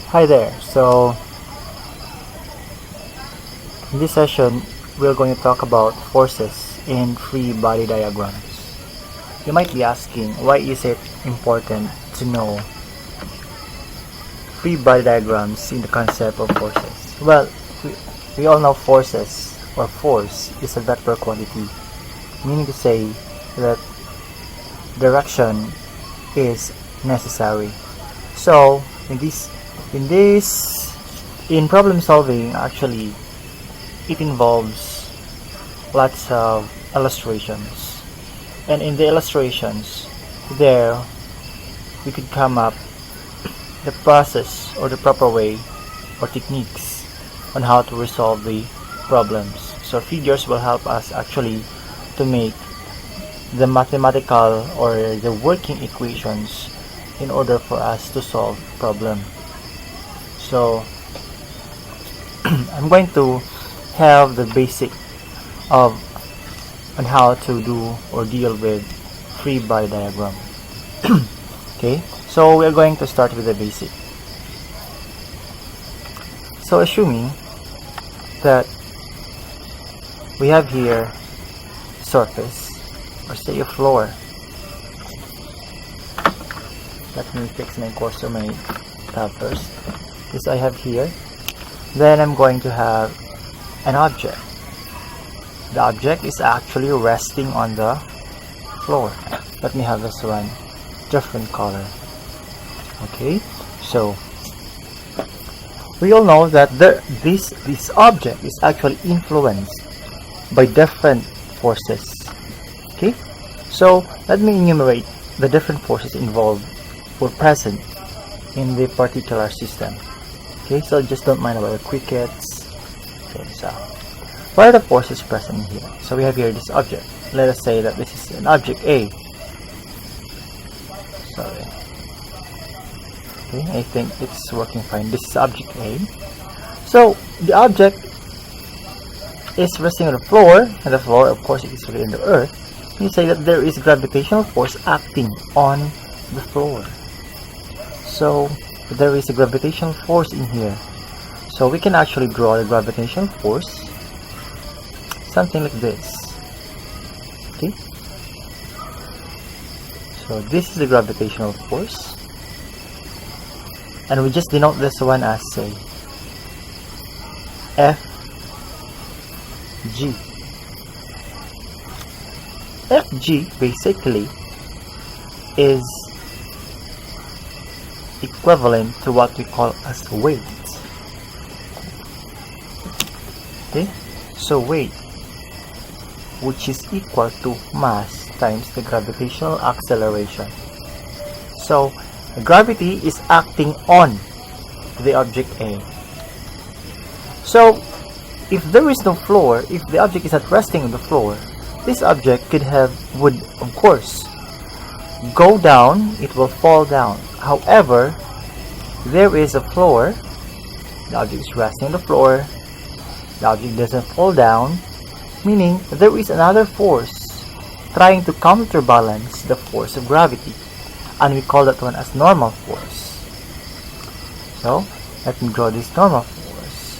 Hi there. So in this session we're going to talk about forces in free body diagrams. You might be asking, why is it important to know free body diagrams in the concept of forces? Well, we all know forces or force is a vector quantity, meaning to say that direction is necessary. So in problem solving, actually it involves lots of illustrations, and in the illustrations there we could come up the process or the proper way or techniques on how to resolve the problems. So figures will help us actually to make the mathematical or the working equations in order for us to solve problem. So I'm going to have the basic of on how to do or deal with free body diagram. Okay, so we're going to start with the basic. So assuming that we have here surface, or say a floor. Let me fix my cursor, my tab first. This I have here. Then I'm going to have an object. The object is actually resting on the floor. Let me have this one different color. Okay, so we all know that this object is actually influenced by different forces. Okay, so let me enumerate the different forces involved or present in the particular system. Okay, so just don't mind about the crickets. Okay, so what are the forces present in here? So we have here this object. Let us say that this is an object A. Sorry. Okay, I think it's working fine. This is object A. So the object is resting on the floor, and the floor, of course, is really in the earth. You say that there is gravitational force acting on the floor. So there is a gravitational force in here. So we can actually draw the gravitational force something like this. Okay, so this is the gravitational force, and we just denote this one as, say, Fg. Fg basically is equivalent to what we call as weight. Okay, so weight, which is equal to mass times the gravitational acceleration. So gravity is acting on the object A. So if there is no floor, if the object is not resting on the floor, this object would of course go down, it will fall down. However, there is a floor, the object is resting on the floor, the object doesn't fall down, meaning there is another force trying to counterbalance the force of gravity, and we call that one as normal force. So let me draw this normal force.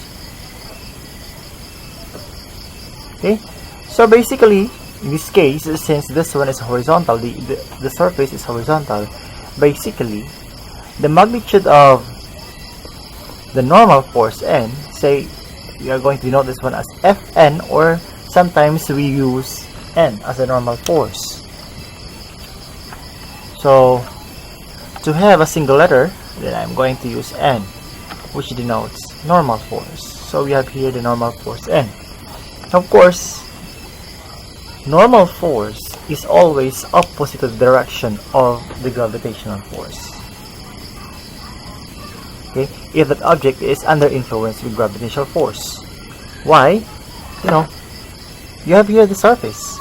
Okay, so basically in this case, since this one is horizontal, the surface is horizontal, basically the magnitude of the normal force N, say we are going to denote this one as Fn, or sometimes we use N as a normal force. So to have a single letter, then I'm going to use N, which denotes normal force. So we have here the normal force N. Of course, normal force is always opposite to the direction of the gravitational force. Okay, if that object is under influence with gravitational force. Why? You have here the surface.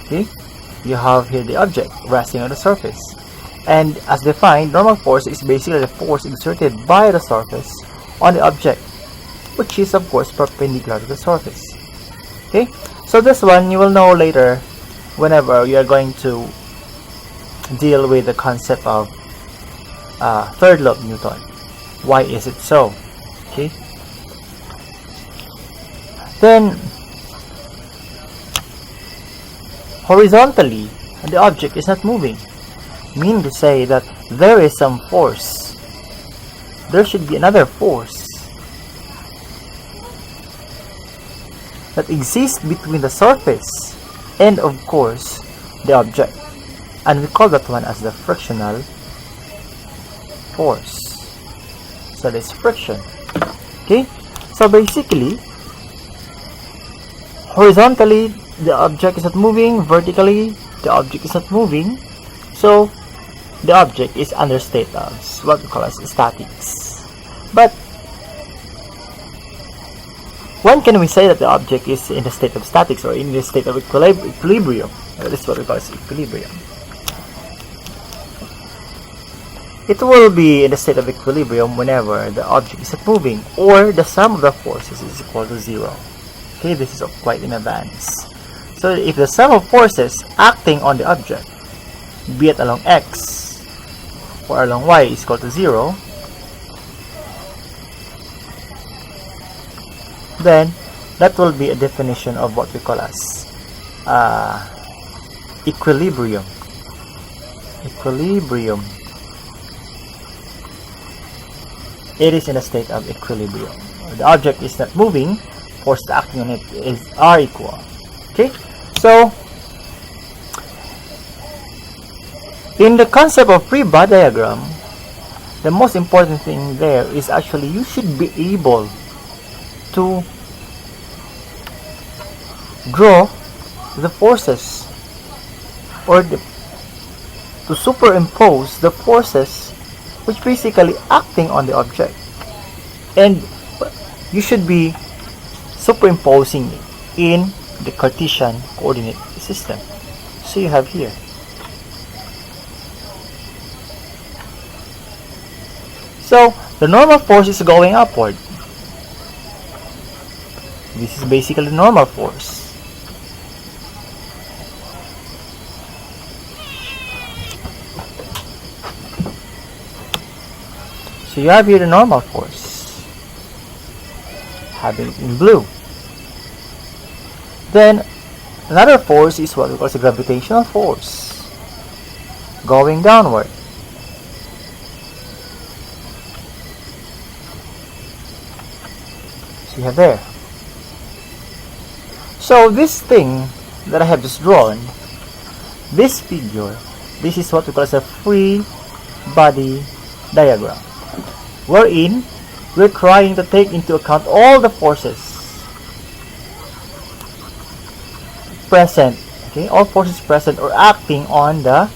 Okay, you have here the object resting on the surface, and as defined, normal force is basically the force exerted by the surface on the object, which is of course perpendicular to the surface. Okay, so this one you will know later whenever you are going to deal with the concept of third law of Newton. Why is it so? Okay. Then horizontally, the object is not moving. Meaning to say that there is some force. There should be another force that exists between the surface and, of course, the object. And we call that one as the frictional force. So there's friction. Okay? So basically, horizontally, the object is not moving. Vertically, the object is not moving. So the object is under state of what we call as statics. But when can we say that the object is in the state of statics or in the state of equilibrium? This is what we call as equilibrium. It will be in the state of equilibrium whenever the object is not moving or the sum of the forces is equal to 0. Okay, this is quite in advance. So if the sum of forces acting on the object, be it along x or along y, is equal to 0, then that will be a definition of what we call as equilibrium. Equilibrium. It is in a state of equilibrium. The object is not moving, forces acting on it are equal. Okay, so in the concept of free body diagram, the most important thing there is actually you should be able to draw the forces or to superimpose the forces which basically acting on the object, and you should be superimposing it in the Cartesian coordinate system. So you have here so the normal force is going upward. This is basically the normal force. So you have here the normal force, having in blue. Then another force is what we call the gravitational force, going downward. So you have there. So this thing that I have just drawn, this figure, this is what we call as a free body diagram, wherein we're trying to take into account all the forces present, okay, all forces present or acting on the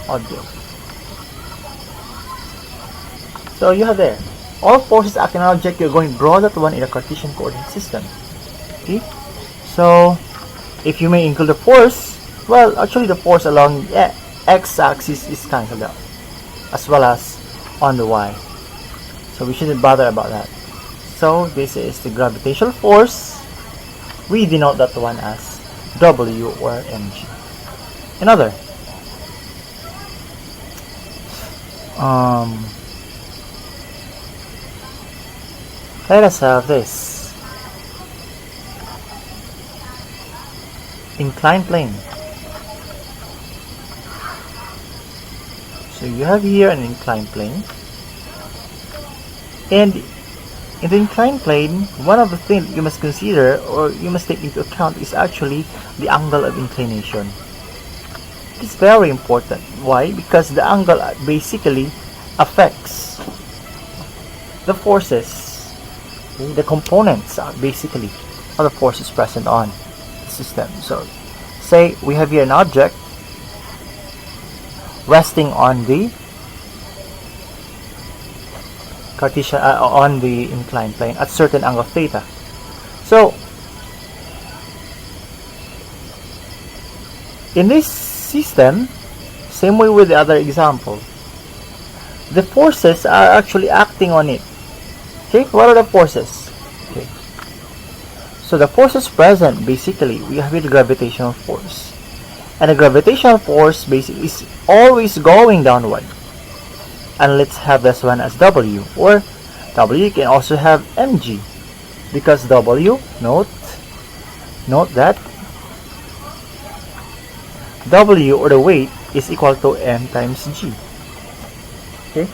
object. So you have there all forces acting on object. You're going to draw that one in a Cartesian coordinate system. Okay, so if you may include the force, well, actually the force along the x-axis is cancelled out, as well as on the y. So we shouldn't bother about that. So this is the gravitational force. We denote that one as W or mg. Another. Let us have this inclined plane. So you have here an inclined plane, and in the inclined plane, one of the things you must consider or you must take into account is actually the angle of inclination. It's very important. Why? Because the angle basically affects the forces, the components basically of the forces present on the system. So say we have here an object resting on the Cartesian on the inclined plane at certain angle of theta. So in this system, same way with the other example, the forces are actually acting on it. Okay, what are the forces? Okay, so the forces present, basically we have here the gravitational force, And the gravitational force basically is always going downward. And let's have this one as W, or W can also have mg, because W, note that W, or the weight, is equal to m times g. Okay.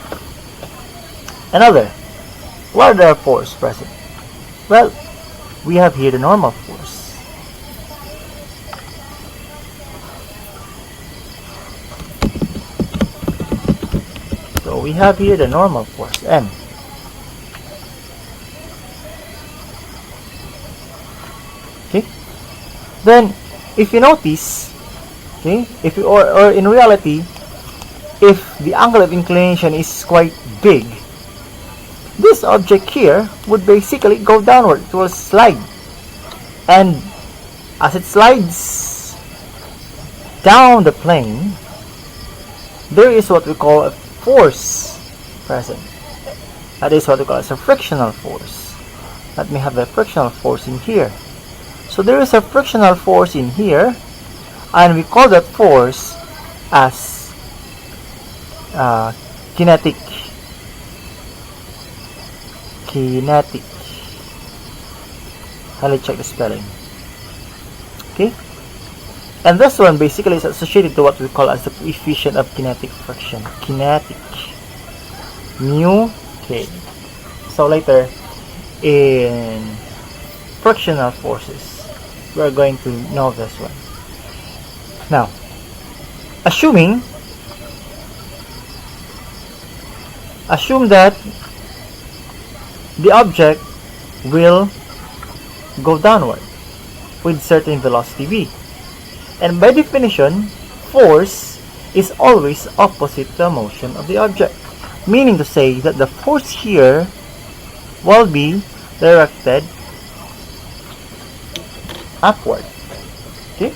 Another, what are the force present? Well, we have here the normal force. So we have here the normal force, m. Okay. Then, if you notice, okay, if you, or in reality, if the angle of inclination is quite big, this object here would basically go downward. It will slide, and as it slides down the plane, there is what we call a force present. That is what we call as a frictional force. Let me have the frictional force in here. So there is a frictional force in here, and we call that force as kinetic. Let's check the spelling. Okay, and this one basically is associated to what we call as the coefficient of kinetic friction, kinetic, mu k. So later in frictional forces, we are going to know this one. Now, assume that the object will go downward with certain velocity v, and by definition, force is always opposite the motion of the object, meaning to say that the force here will be directed upward, okay,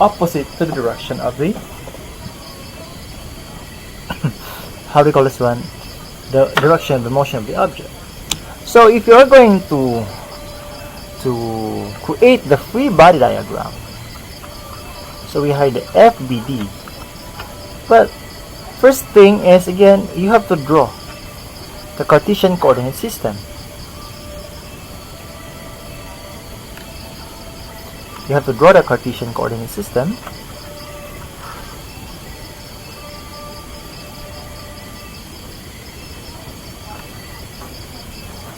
opposite to the direction of the how do you call this one, the direction of the motion of the object. So if you are going to create the free body diagram, so we have the FBD, but first thing is, again, you have to draw the Cartesian coordinate system. You have to draw the Cartesian coordinate system.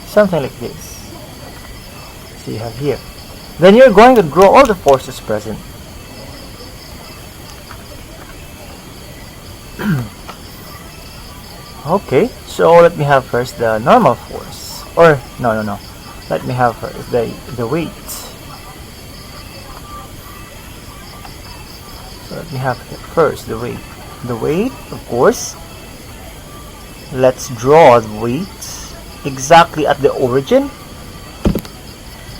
Something like this. So you have here. Then you're going to draw all the forces present. Okay, so let me have first the normal force. Or, no. Let me have first the weight. So let me have first the weight. The weight, of course. Let's draw the weight exactly at the origin.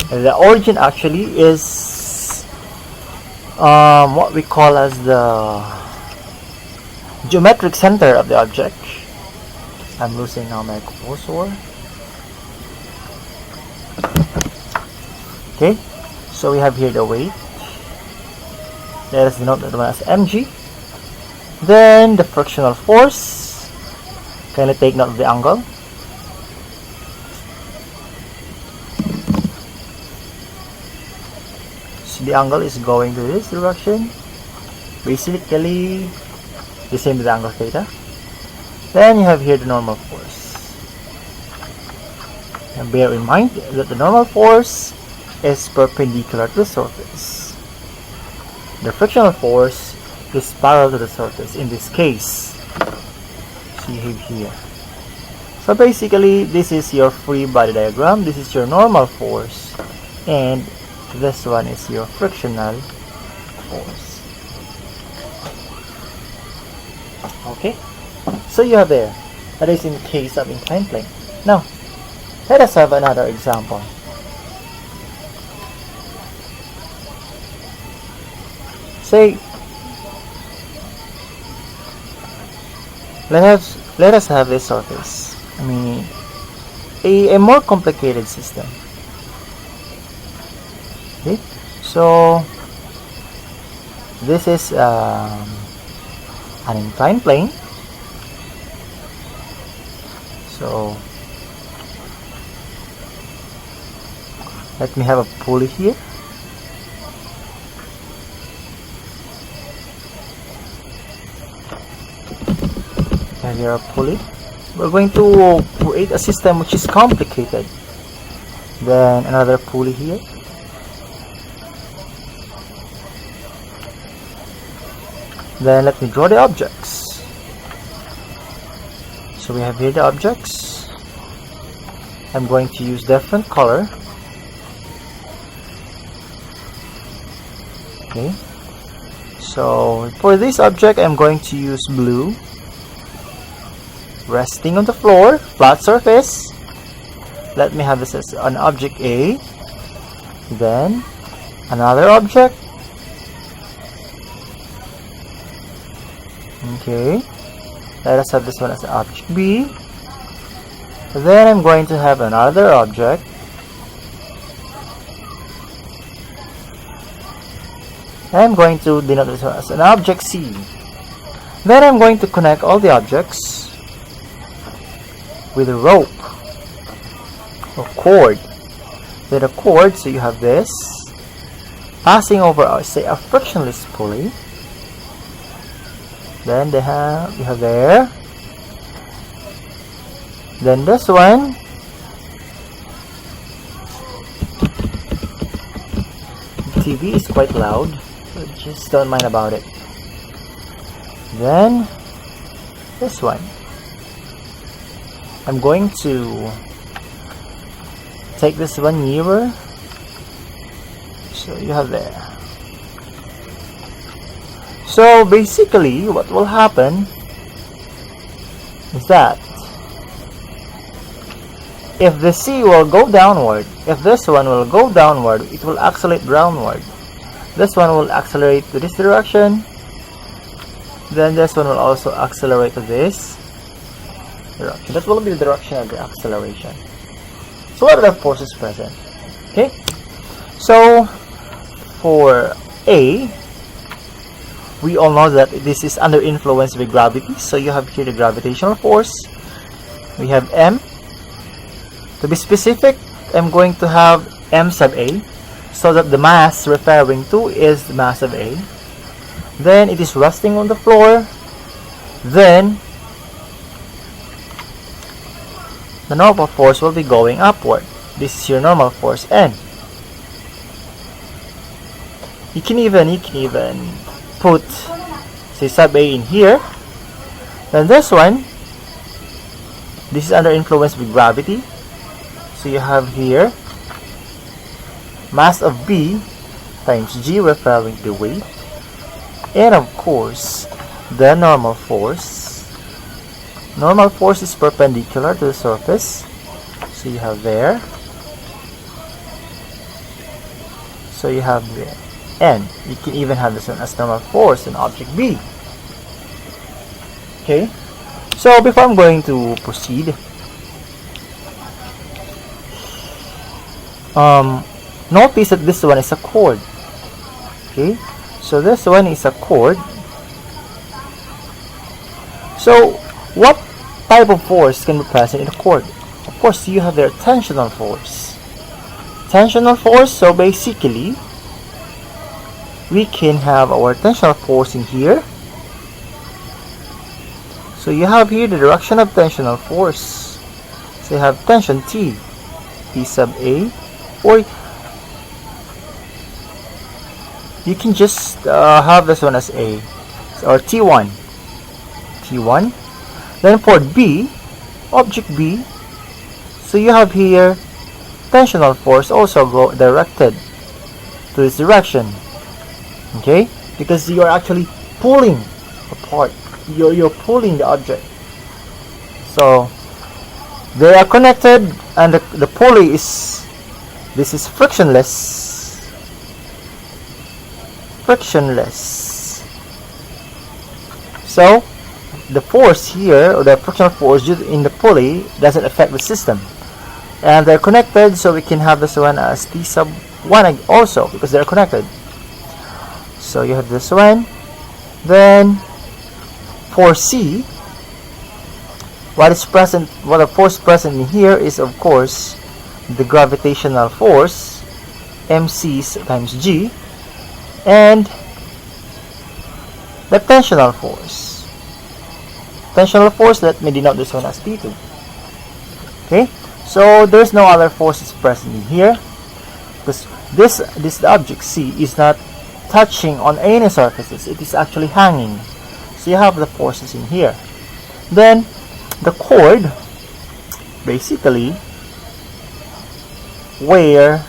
The origin actually is what we call as the geometric center of the object. I'm losing now my cursor. Okay, so we have here the weight. Let us denote that one as mg. Then the frictional force. Kindly take note of the angle. So the angle is going to this direction, basically the same with the angle theta. Then you have here the normal force. And bear in mind that the normal force is perpendicular to the surface. The frictional force is parallel to the surface in this case. So you have here. So basically, this is your free body diagram. This is your normal force, and this one is your frictional force. Okay, so you have there. That is in case of inclined plane. Now, let us have another example. Say, let us have this surface. I mean, a more complicated system. Okay, so this is an inclined plane. So let me have a pulley here. And here a pulley. We're going to create a system which is complicated. Then another pulley here. Then let me draw the objects. So we have here the objects. I'm going to use different color. Okay. So for this object, I'm going to use blue. Resting on the floor, flat surface. Let me have this as an object A. Then another object. Okay. Let us have this one as object B. Then I'm going to have another object. I'm going to denote this one as an object C. Then I'm going to connect all the objects with a rope or cord. With a cord, so you have this passing over, say, a frictionless pulley. Then you have there. Then this one. TV is quite loud, so just don't mind about it. Then this one. I'm going to take this one nearer. So you have there. So basically what will happen is that if the C will go downward, if this one will go downward, it will accelerate downward. This one will accelerate to this direction. Then this one will also accelerate to this direction. That will be the direction of the acceleration. So what are the forces present? Okay. So for A, we all know that this is under influence by gravity. So you have here the gravitational force. We have M. To be specific, I'm going to have M sub A, so that the mass referring to is the mass of A. Then it is resting on the floor. Then the normal force will be going upward. This is your normal force N. You can even put, say, sub A in here. Then this one, this is under influence with gravity. So you have here mass of B times G, referring to the weight, and of course the normal force. Normal force is perpendicular to the surface, so you have there. So you have the N. You can even have this one as normal force in object B. Okay, so before I'm going to proceed, notice that this one is a cord. Okay, so this one is a cord. So what type of force can be present in a cord? Of course, you have their tensional force. Tensional force, so basically we can have our tensional force in here. So you have here the direction of tensional force. So you have tension T, T sub A, or you can just have this one as A, or T1. T1. Then for B, object B, so you have here tensional force also go directed to this direction. Okay, because you are actually pulling apart. You're pulling the object. So they are connected, and the pulley is, this is frictionless. Frictionless. So the force here, or the frictional force in the pulley, doesn't affect the system, and they're connected, so we can have this one as T sub 1 also, because they're connected. So you have this one. Then for C, what the force present in here is of course the gravitational force, mc times g, and the tensional force. Tensional force, let me denote this one as T2. Okay, so there's no other forces present in here because this object C is not touching on any surfaces, it is actually hanging. So you have the forces in here. Then the chord, basically where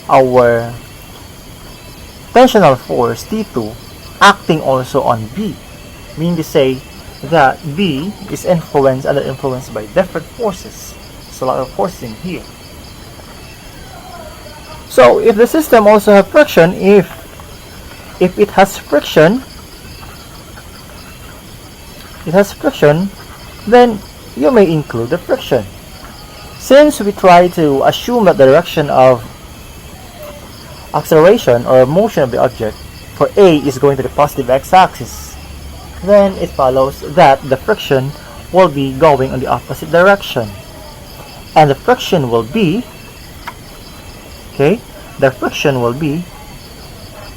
our tensional force T2 acting also on B, meaning to say that B is under influence by different forces. So a lot of forces in here. So if the system also have friction, if it has friction, then you may include the friction. Since we try to assume that the direction of acceleration or motion of the object for A is going to the positive x-axis, then it follows that the friction will be going on the opposite direction. And the friction will be,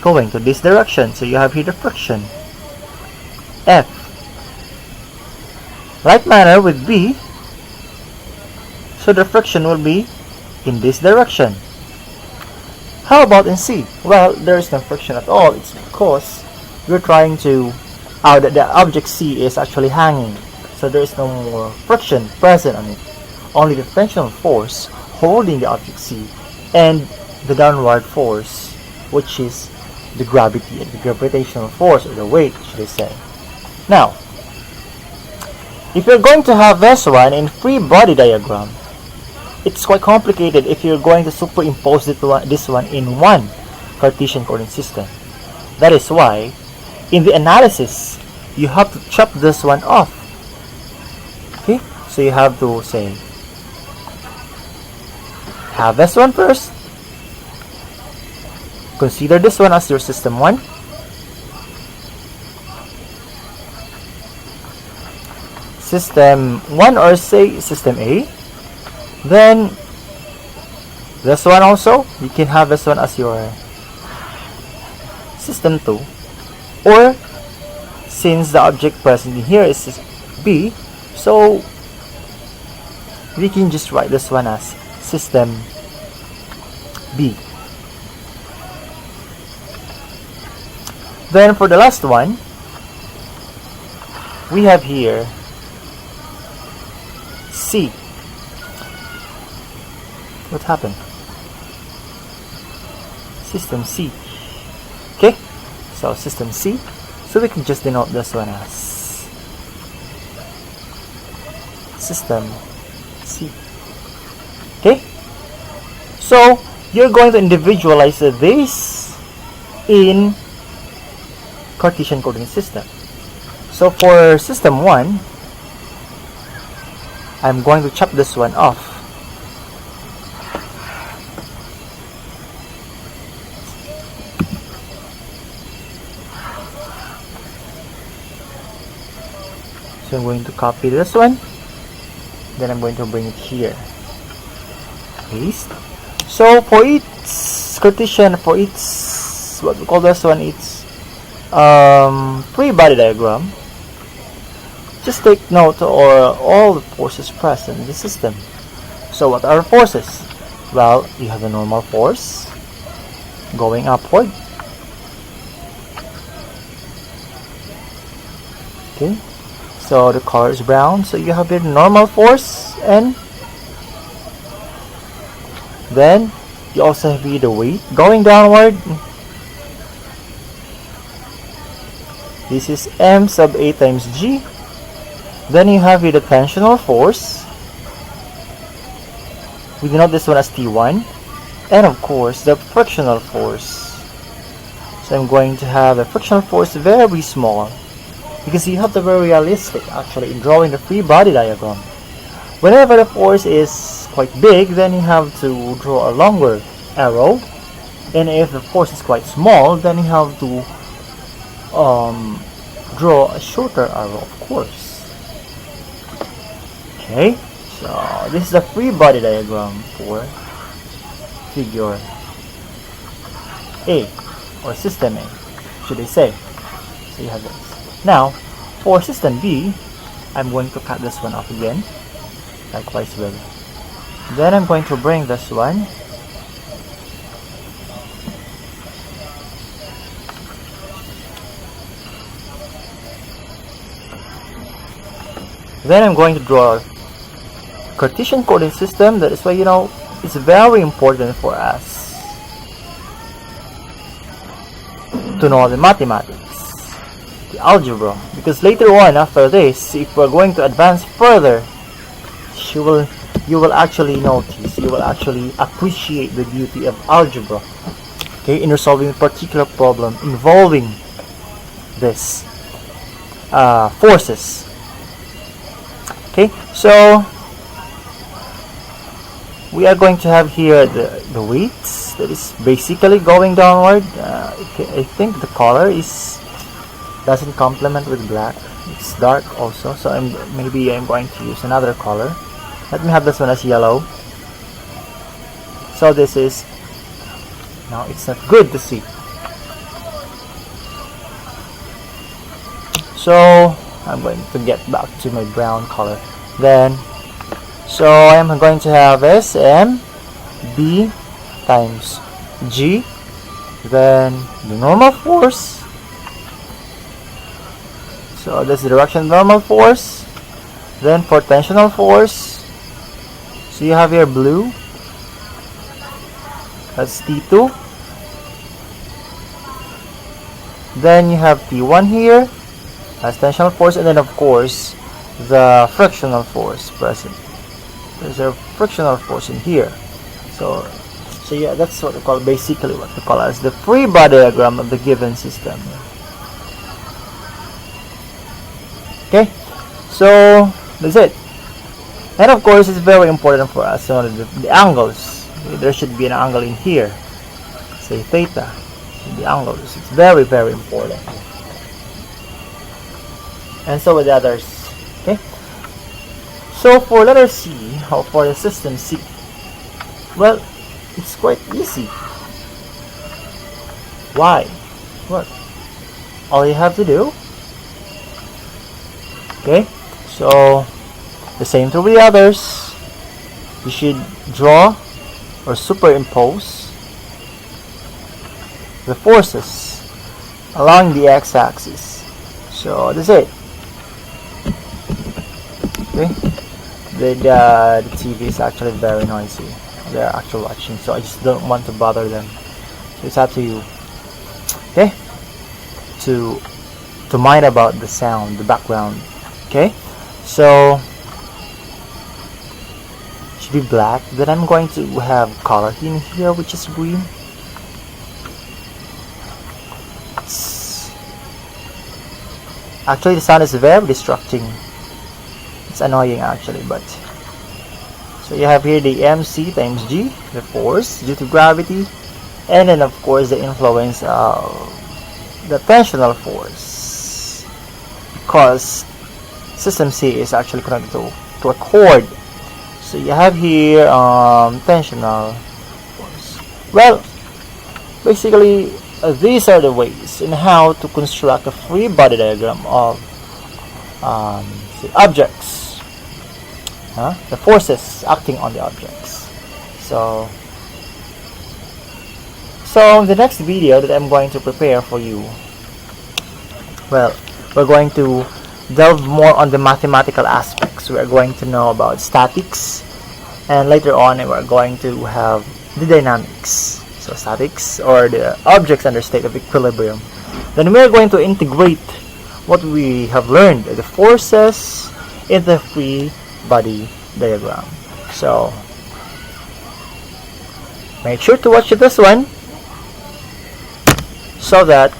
going to this direction. So you have here the friction, F. Like manner with B, so the friction will be in this direction. How about in C? Well, there is no friction at all. It's because we're trying to, the object C is actually hanging. So there is no more friction present on it. Only the tensional force holding the object C and the downward force, which is the gravity and the gravitational force, or the weight, should I say. Now, if you're going to have this one in free body diagram, it's quite complicated if you're going to superimpose this one in one Cartesian coordinate system. That is why, in the analysis, you have to chop this one off. Okay, so you have to say, have this one first. Consider this one as your system 1. System 1, or say system A. Then this one also, you can have this one as your system 2. Or since the object present in here is B, so we can just write this one as system B. Then for the last one, we have here C. What happened? System C. Okay, so system C. So we can just denote this one as system C. Okay, so you're going to individualize this in Cartesian coordinate system. So for system 1, I'm going to chop this one off. So I'm going to copy this one, then I'm going to bring it here. Paste. So for each Cartesian, what we call this one, it's free body diagram, just take note of all the forces present in the system. So what are forces? Well, you have the normal force going upward. Okay, so the color is brown, so you have the normal force, and then you also have the weight going downward. This is m sub a times g. Then you have here the tensional force. We denote this one as T1. And of course, the frictional force. So I'm going to have the frictional force very small, because you have to be very realistic actually in drawing the free body diagram. Whenever the force is quite big, then you have to draw a longer arrow. And if the force is quite small, then you have to draw a shorter arrow, of course. Okay, so this is a free body diagram for figure A, or system A, should I say. So you have this. Now, for system B, I'm going to cut this one off again, likewise with. Then I'm going to bring this one Then I'm going to draw a Cartesian coordinate system. That is why, it's very important for us to know the mathematics, the algebra, because later on, after this, if we're going to advance further, you will actually notice, you will actually appreciate the beauty of algebra, okay, in resolving a particular problem involving this forces. Okay, so we are going to have here the weights that is basically going downward. I think the color doesn't complement with black. It's dark also, so maybe I'm going to use another color. Let me have this one as yellow. So this is, now it's not good to see. So I'm going to get back to my brown color. Then, so I'm going to have SM B times G. Then the normal force. So this is the direction of normal force. Then for tensional force, so you have here blue. That's T2. Then you have T1 here as tensional force, and then of course the frictional force present. There's a frictional force in here. So yeah, that's what we call, basically what we call as the free body diagram of the given system. Okay, so that's it. And of course, it's very important for us to know the angles. There should be an angle in here, say theta. The angles, it's very, very important. And so with the others. Okay, so for letter C, or for the system C, well, it's quite easy. Why? What? All you have to do, okay, so the same to the others, you should draw or superimpose the forces along the x-axis. So that's it. Okay, the TV is actually very noisy. They're actually watching, so I just don't want to bother them. So it's up to you, okay, to mind about the sound, the background. Okay, so it should be black. Then I'm going to have color in here, which is green. Actually, the sound is very distracting. It's annoying actually, but so you have here the mc times g, the force due to gravity, and then of course the influence of the tensional force, because system C is actually connected to a cord. So you have here tensional force. Well, basically these are the ways in how to construct a free body diagram of the objects, the forces acting on the objects. So in the next video that I'm going to prepare for you, well, we're going to delve more on the mathematical aspects. We're going to know about statics, and later on we're going to have the dynamics. So statics, or the objects under state of equilibrium. Then we're going to integrate what we have learned, the forces, in the free body diagram. So make sure to watch this one, so that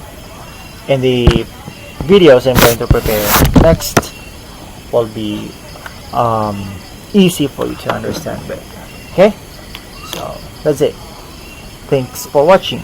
in the videos I'm going to prepare next will be easy for you to understand better. Okay, so that's it. Thanks for watching.